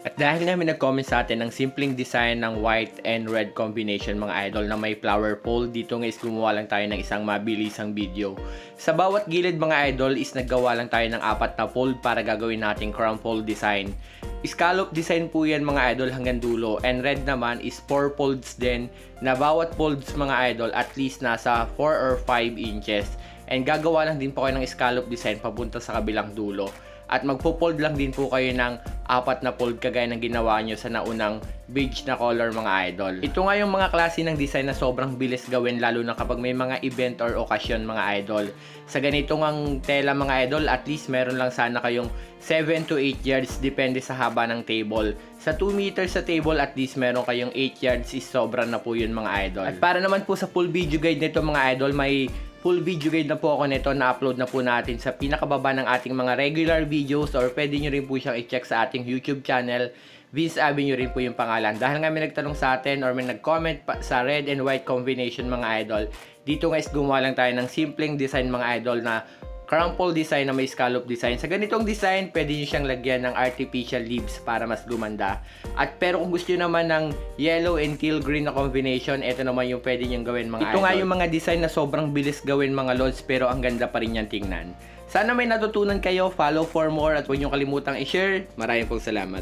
At dahil nga may nag-comment sa atin ng simpleng design ng white and red combination mga idol na may flower pole, dito nga is gumawa lang tayo ng isang mabilisang video. Sa bawat gilid mga idol is naggawa lang tayo ng 4 na pole para gagawin nating crown pole design. Scallop design po yan mga idol hanggang dulo, and red naman is 4 folds din na bawat folds mga idol at least nasa 4 or 5 inches. And gagawa lang din po kayo ng scallop design papunta sa kabilang dulo. At magpo-fold lang din po kayo ng 4 na fold kagaya ng ginawa nyo sa naunang beige na color mga idol. Ito nga yung mga klase ng design na sobrang bilis gawin lalo na kapag may mga event or occasion mga idol. Sa ganito ngang tela mga idol, at least meron lang sana kayong 7 to 8 yards depende sa haba ng table. Sa 2 meters sa table, at least meron kayong 8 yards is sobra na po yun mga idol. At para naman po sa full video guide nito mga idol, may full video guide na po ako nito, na-upload na po natin sa pinakababa ng ating mga regular videos, or pwede nyo rin po siyang i-check sa ating YouTube channel. Vince Avenue rin po yung pangalan. Dahil nga may nagtanong sa atin or may nag-comment sa red and white combination mga idol, dito guys gumawa lang tayo ng simpleng design mga idol na crown pole design na may scallop design. Sa ganitong design, pwede nyo siyang lagyan ng artificial leaves para mas gumanda. At pero kung gusto nyo naman ng yellow and teal green na combination, ito naman yung pwede nyo gawin mga idol. Ito nga yung mga design na sobrang bilis gawin mga lods, pero ang ganda pa rin yan tingnan. Sana may natutunan kayo. Follow for more at huwag nyo kalimutang i-share. Maraming pong salamat.